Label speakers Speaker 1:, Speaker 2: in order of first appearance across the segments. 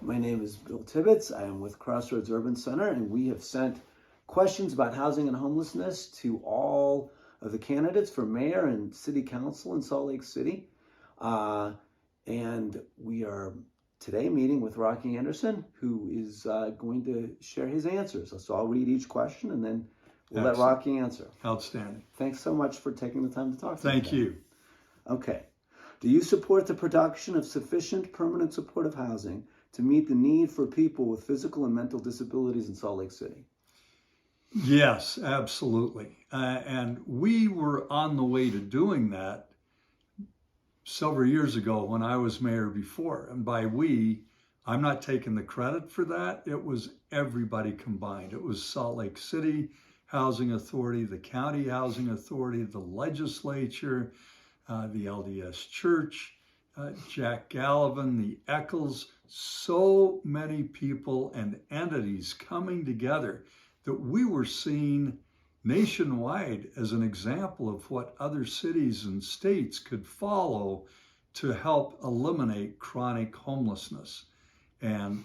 Speaker 1: My name is Bill Tibbitts. I am with Crossroads Urban Center, and we have sent questions about housing and homelessness to all of the candidates for mayor and city council in Salt Lake City. And we are today meeting with Rocky Anderson, who is going to share his answers. So I'll read each question and then we'll let Rocky answer.
Speaker 2: Outstanding.
Speaker 1: Thanks so much for taking the time to talk to me.
Speaker 2: Thank you.
Speaker 1: Okay. Do you support the production of sufficient permanent supportive housing to meet the need for people with physical and mental disabilities in Salt Lake City?
Speaker 2: Yes, absolutely. And we were on the way to doing that several years ago when I was mayor before. And by we, I'm not taking the credit for that. It was everybody combined. It was Salt Lake City Housing Authority, the County Housing Authority, the legislature, the LDS Church, Jack Gallivan, the Eccles, so many people and entities coming together that we were seen nationwide as an example of what other cities and states could follow to help eliminate chronic homelessness. And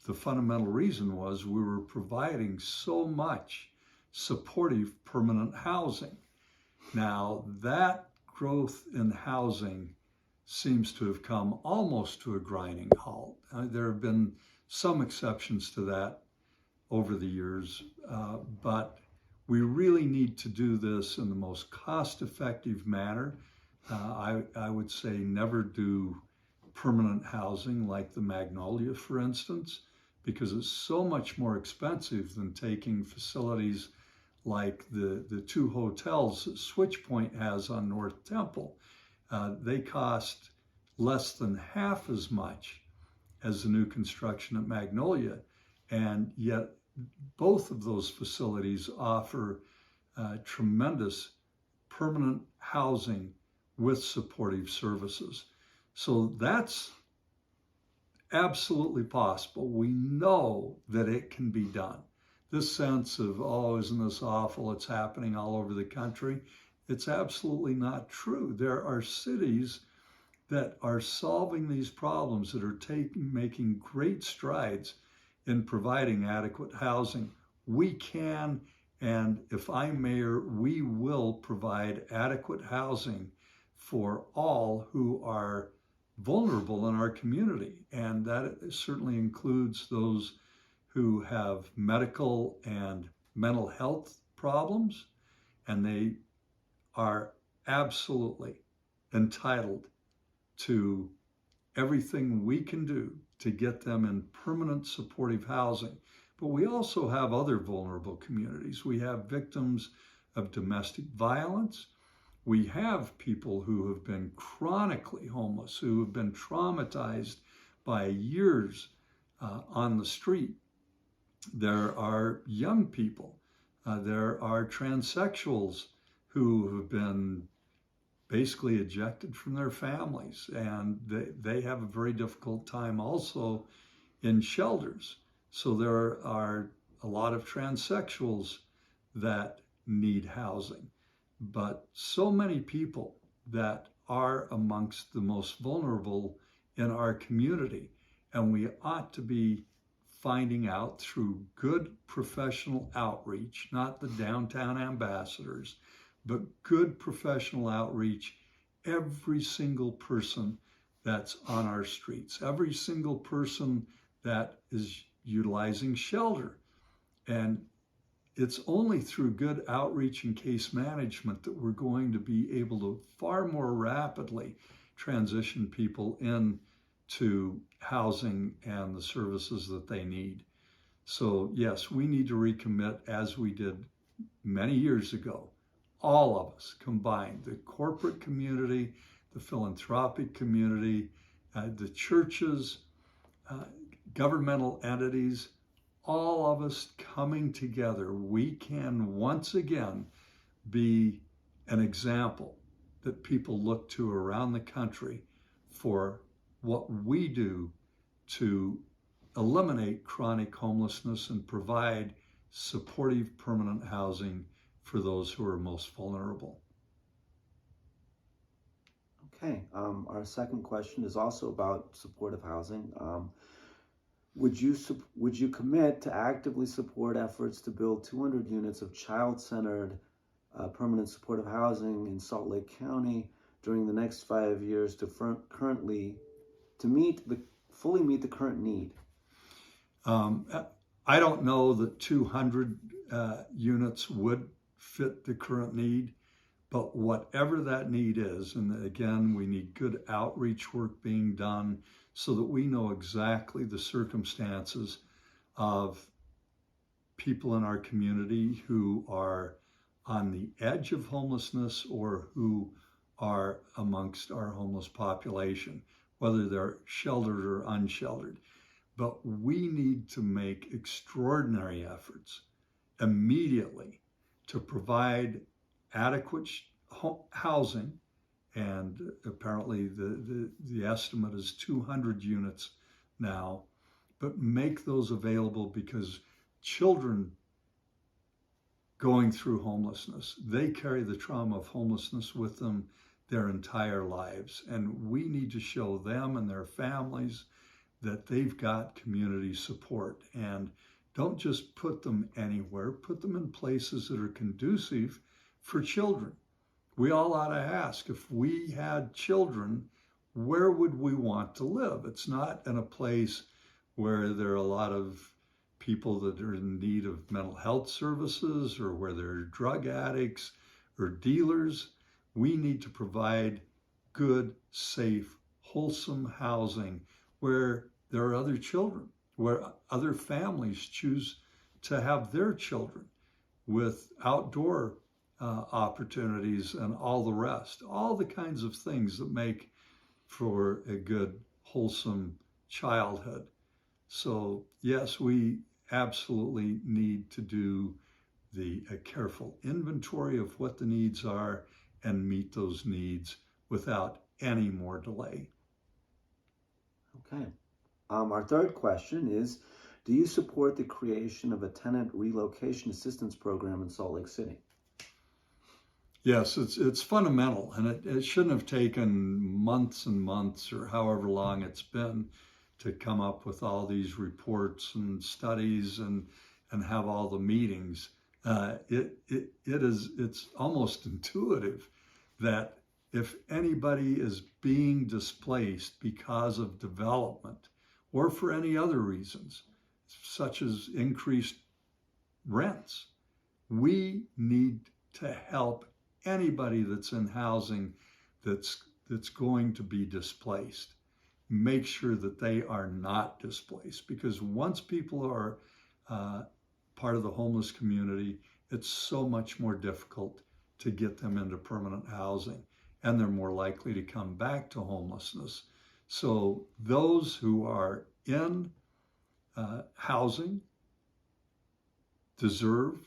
Speaker 2: the fundamental reason was we were providing so much supportive permanent housing. Now, that growth in housing seems to have come almost to a grinding halt. There have been some exceptions to that over the years, but we really need to do this in the most cost-effective manner. I would say never do permanent housing like the Magnolia, for instance, because it's so much more expensive than taking facilities like the two hotels that Switchpoint has on North Temple. They cost less than half as much as the new construction at Magnolia, and yet both of those facilities offer tremendous permanent housing with supportive services. So that's absolutely possible. We know that it can be done. This sense of, oh, isn't this awful? It's happening all over the country. It's absolutely not true. There are cities that are solving these problems, that are making great strides in providing adequate housing. We can, and if I'm mayor, we will provide adequate housing for all who are vulnerable in our community. And that certainly includes those who have medical and mental health problems, and they are absolutely entitled to everything we can do to get them in permanent supportive housing. But we also have other vulnerable communities. We have victims of domestic violence. We have people who have been chronically homeless, who have been traumatized by years on the street. There are young people. There are transsexuals who have been basically ejected from their families, and they have a very difficult time also in shelters. So there are a lot of transsexuals that need housing, but so many people that are amongst the most vulnerable in our community, and we ought to be finding out through good professional outreach, not the downtown ambassadors, but good professional outreach, every single person that's on our streets, every single person that is utilizing shelter. And it's only through good outreach and case management that we're going to be able to far more rapidly transition people into housing and the services that they need. So yes, we need to recommit, as we did many years ago, all of us combined, the corporate community, the philanthropic community, the churches, governmental entities, all of us coming together, we can once again be an example that people look to around the country for what we do to eliminate chronic homelessness and provide supportive permanent housing for those who are most vulnerable.
Speaker 1: Okay, our second question is also about supportive housing. Would you commit to actively support efforts to build 200 units of child-centered permanent supportive housing in Salt Lake County during the next 5 years to fully meet the current need?
Speaker 2: I don't know that 200 units would fit the current need, but whatever that need is, and again, we need good outreach work being done so that we know exactly the circumstances of people in our community who are on the edge of homelessness or who are amongst our homeless population, whether they're sheltered or unsheltered. But we need to make extraordinary efforts immediately to provide adequate housing, and apparently the estimate is 200 units now, but make those available because children going through homelessness, they carry the trauma of homelessness with them their entire lives, and we need to show them and their families that they've got community support. And don't just put them anywhere, put them in places that are conducive for children. We all ought to ask, if we had children, where would we want to live? It's not in a place where there are a lot of people that are in need of mental health services or where there are drug addicts or dealers. We need to provide good, safe, wholesome housing where there are other children, where other families choose to have their children, with outdoor opportunities and all the rest, all the kinds of things that make for a good, wholesome childhood. So yes, we absolutely need to do a careful inventory of what the needs are and meet those needs without any more delay.
Speaker 1: Okay. Our third question is, do you support the creation of a tenant relocation assistance program in Salt Lake City?
Speaker 2: Yes, it's fundamental, and it shouldn't have taken months and months or however long it's been to come up with all these reports and studies and have all the meetings. It's almost intuitive that if anybody is being displaced because of development or for any other reasons, such as increased rents, we need to help anybody that's in housing that's going to be displaced. Make sure that they are not displaced, because once people are part of the homeless community, it's so much more difficult to get them into permanent housing, and they're more likely to come back to homelessness. So those who are in housing deserve,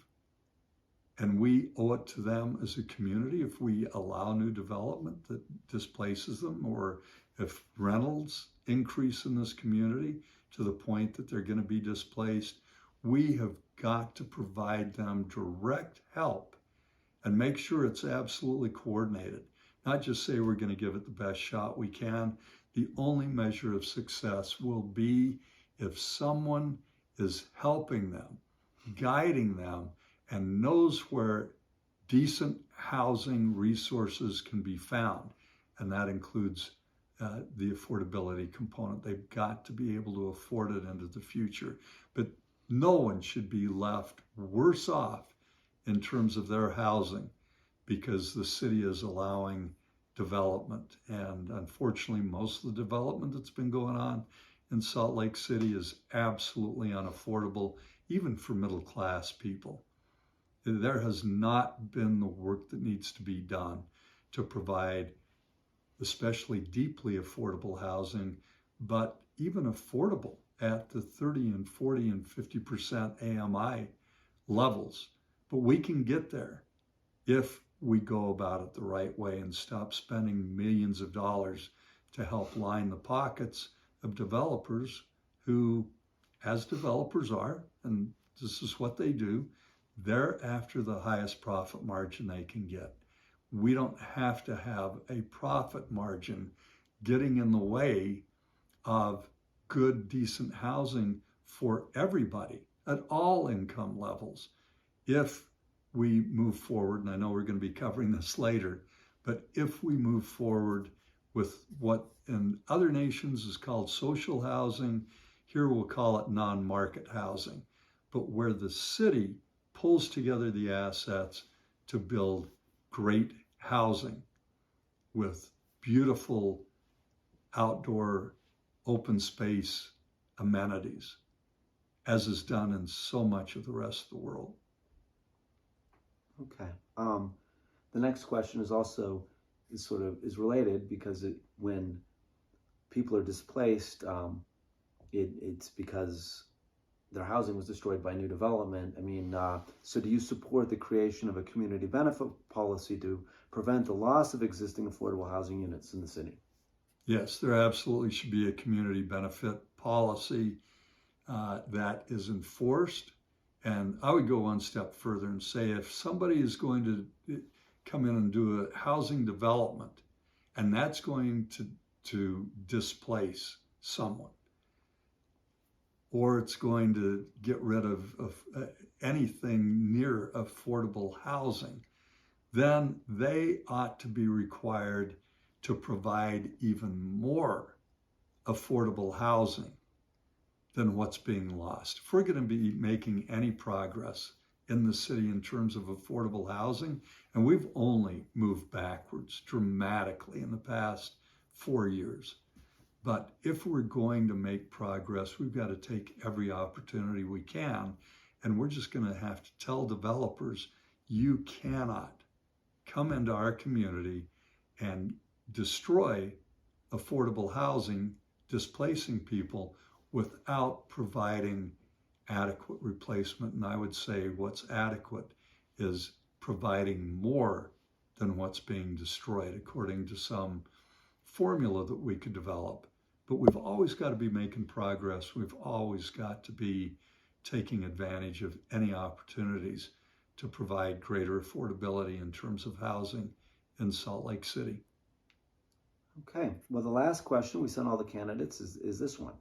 Speaker 2: and we owe it to them as a community if we allow new development that displaces them, or if rentals increase in this community to the point that they're going to be displaced, we have got to provide them direct help and make sure it's absolutely coordinated. Not just say we're going to give it the best shot we can. The only measure of success will be if someone is helping them, guiding them, and knows where decent housing resources can be found. And that includes the affordability component. They've got to be able to afford it into the future. But no one should be left worse off in terms of their housing because the city is allowing development. And unfortunately, most of the development that's been going on in Salt Lake City is absolutely unaffordable, even for middle-class people. There has not been the work that needs to be done to provide especially deeply affordable housing, but even affordable at the 30 and 40 and 50% AMI levels. But we can get there if we go about it the right way and stop spending millions of dollars to help line the pockets of developers who, as developers are, and this is what they do, they're after the highest profit margin they can get. we don't have to have a profit margin getting in the way of good, decent housing for everybody at all income levels. If we move forward, and I know we're going to be covering this later, but if we move forward with what in other nations is called social housing, here we'll call it non-market housing, but where the city pulls together the assets to build great housing with beautiful outdoor open space amenities, as is done in so much of the rest of the world.
Speaker 1: Okay. The next question is also is related, because when people are displaced, it's because their housing was destroyed by new development. I mean, so do you support the creation of a community benefit policy to prevent the loss of existing affordable housing units in the city?
Speaker 2: Yes, there absolutely should be a community benefit policy that is enforced. And I would go one step further and say, if somebody is going to come in and do a housing development, and that's going to displace someone, or it's going to get rid of anything near affordable housing, then they ought to be required to provide even more affordable housing than what's being lost. If we're going to be making any progress in the city in terms of affordable housing, and we've only moved backwards dramatically in the past 4 years, but if we're going to make progress, we've got to take every opportunity we can, and we're just going to have to tell developers, you cannot come into our community and destroy affordable housing, displacing people, without providing adequate replacement. And I would say what's adequate is providing more than what's being destroyed, according to some formula that we could develop. But we've always got to be making progress. We've always got to be taking advantage of any opportunities to provide greater affordability in terms of housing in Salt Lake City.
Speaker 1: Okay, well, the last question we sent all the candidates is this one.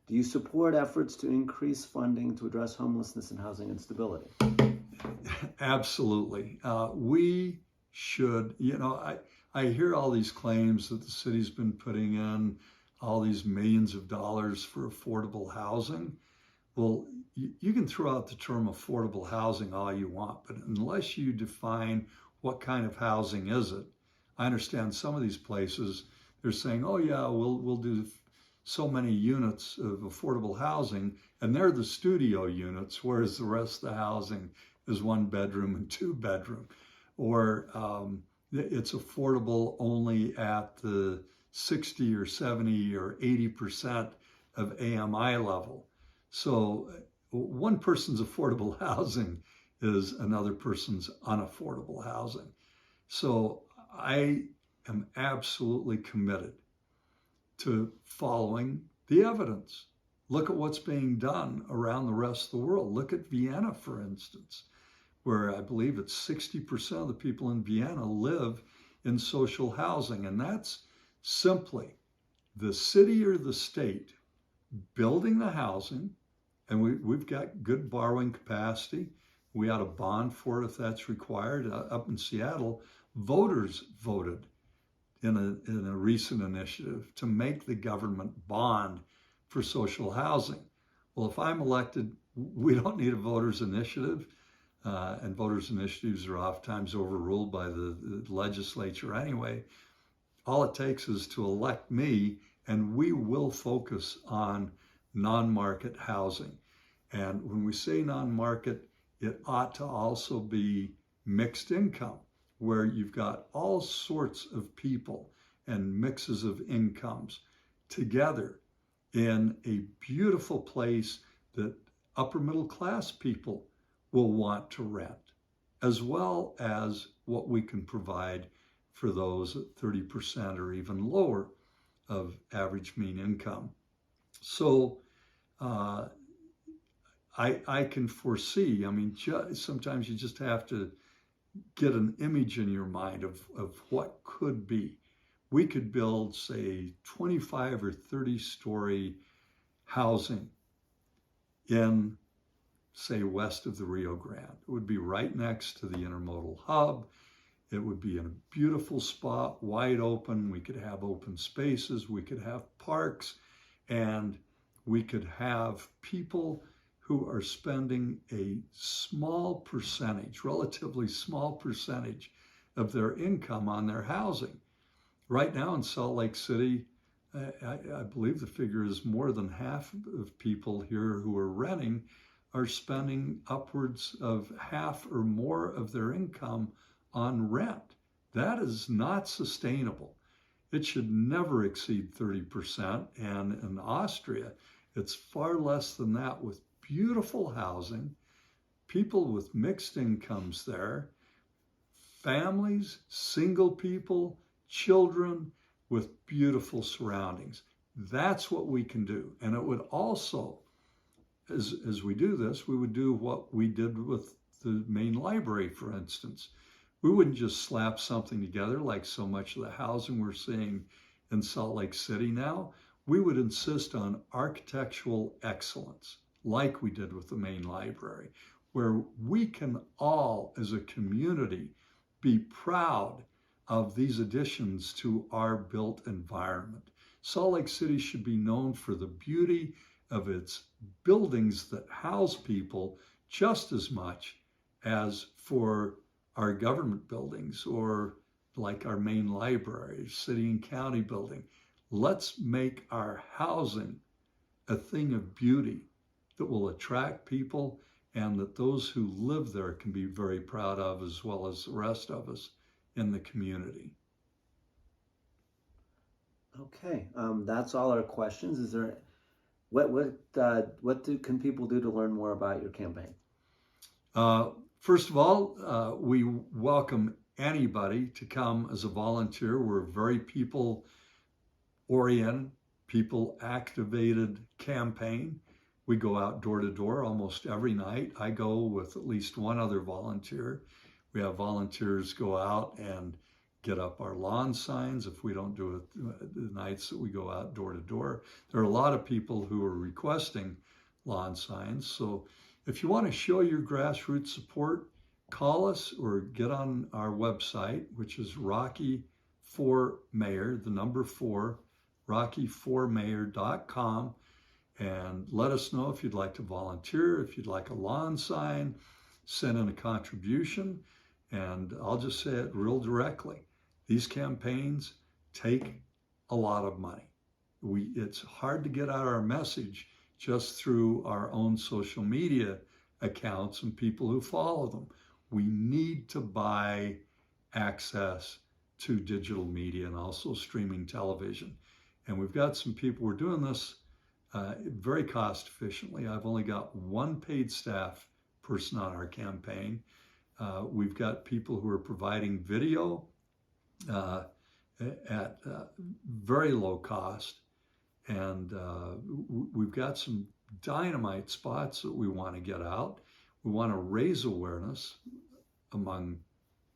Speaker 1: Do you support efforts to increase funding to address homelessness and housing instability?
Speaker 2: Absolutely. We should, I hear all these claims that the city's been putting in all these millions of dollars for affordable housing. Well, you can throw out the term affordable housing all you want, but unless you define what kind of housing is it, I understand some of these places, they're saying, oh yeah, we'll do so many units of affordable housing, and they're the studio units, whereas the rest of the housing is 1 bedroom and 2 bedroom. Or it's affordable only at the 60 or 70 or 80% of AMI level. So one person's affordable housing is another person's unaffordable housing. So I am absolutely committed to following the evidence. Look at what's being done around the rest of the world. Look at Vienna, for instance, where I believe it's 60% of the people in Vienna live in social housing. And that's simply the city or the state building the housing, and we've got good borrowing capacity. We ought to bond for it if that's required. Up in Seattle, voters voted in a recent initiative to make the government bond for social housing. Well, if I'm elected, we don't need a voters initiative, and voters initiatives are oftentimes overruled by the legislature anyway. All it takes is to elect me, and we will focus on non-market housing. And when we say non-market, it ought to also be mixed income, where you've got all sorts of people and mixes of incomes together in a beautiful place that upper middle class people will want to rent, as well as what we can provide for those at 30% or even lower of average mean income. So I can foresee, sometimes you just have to get an image in your mind of what could be. We could build, say, 25 or 30-story housing in, say, west of the Rio Grande. It would be right next to the intermodal hub. It would be in a beautiful spot, wide open. We could have open spaces. We could have parks. And we could have people who are spending a small percentage, relatively small percentage of their income on their housing. Right now in Salt Lake City, I believe the figure is more than half of people here who are renting are spending upwards of half or more of their income on rent. That is not sustainable. It should never exceed 30%. And in Austria, it's far less than that, with beautiful housing, people with mixed incomes there, families, single people, children with beautiful surroundings. That's what we can do. And it would also, as we do this, we would do what we did with the main library, for instance. We wouldn't just slap something together like so much of the housing we're seeing in Salt Lake City now. We would insist on architectural excellence, like we did with the main library, where we can all, as a community, be proud of these additions to our built environment. Salt Lake City should be known for the beauty of its buildings that house people just as much as for our government buildings, or like our main library, city and county building. Let's make our housing a thing of beauty that will attract people and that those who live there can be very proud of, as well as the rest of us in the community.
Speaker 1: Okay, that's all our questions. Is there can people do to learn more about your campaign?
Speaker 2: First of all, we welcome anybody to come as a volunteer. We're a very people-oriented, people-activated campaign. We go out door to door almost every night. I go with at least one other volunteer. We have volunteers go out and get up our lawn signs if we don't do it the nights that we go out door to door. There are a lot of people who are requesting lawn signs. So if you want to show your grassroots support, call us or get on our website, which is Rocky for Mayor, the number 4, Rocky4Mayor.com, and let us know if you'd like to volunteer, if you'd like a lawn sign, send in a contribution. And I'll just say it real directly. These campaigns take a lot of money. It's hard to get out our message just through our own social media accounts and people who follow them. We need to buy access to digital media and also streaming television. And we've got some people, we're doing this very cost efficiently. I've only got one paid staff person on our campaign. We've got people who are providing video at very low cost. And we've got some dynamite spots that we want to get out. We want to raise awareness among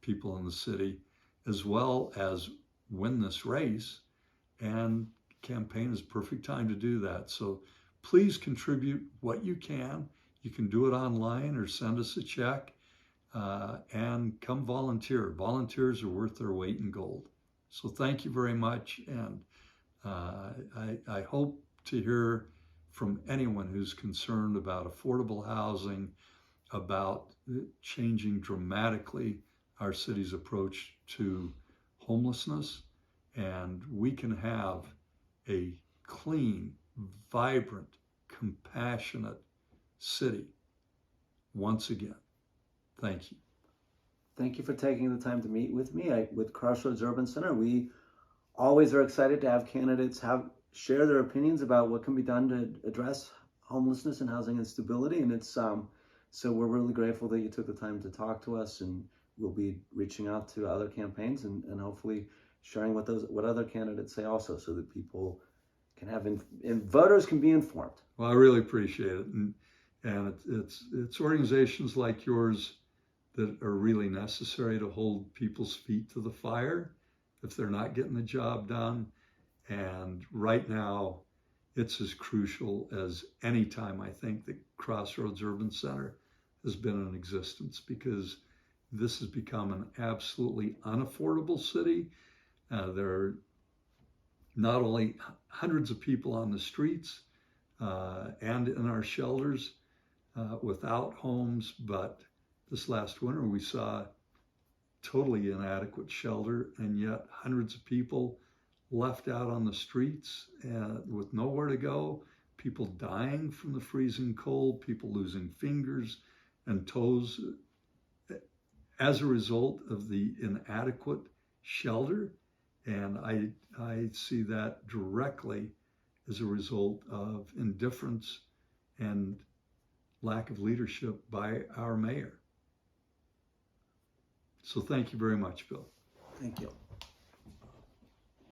Speaker 2: people in the city, as well as win this race. And campaign is a perfect time to do that. So please contribute what you can. You can do it online or send us a check and come volunteer. Volunteers are worth their weight in gold. So thank you very much. And I hope to hear from anyone who's concerned about affordable housing, about changing dramatically our city's approach to homelessness. And we can have a clean, vibrant, compassionate city once again. Thank you.
Speaker 1: Thank you for taking the time to meet with me. With Crossroads Urban Center, we always are excited to have candidates share their opinions about what can be done to address homelessness and housing instability. And it's so we're really grateful that you took the time to talk to us, and we'll be reaching out to other campaigns and hopefully sharing what other candidates say also, so that people can have and voters can be informed.
Speaker 2: Well, I really appreciate it, and it's organizations like yours that are really necessary to hold people's feet to the fire if they're not getting the job done. And right now, it's as crucial as any time I think that Crossroads Urban Center has been in existence, because this has become an absolutely unaffordable city. There are not only hundreds of people on the streets and in our shelters without homes, but this last winter we saw totally inadequate shelter, and yet hundreds of people left out on the streets with nowhere to go, people dying from the freezing cold, people losing fingers and toes as a result of the inadequate shelter. And I see that directly as a result of indifference and lack of leadership by our mayor. So thank you very much, Bill.
Speaker 1: Thank you.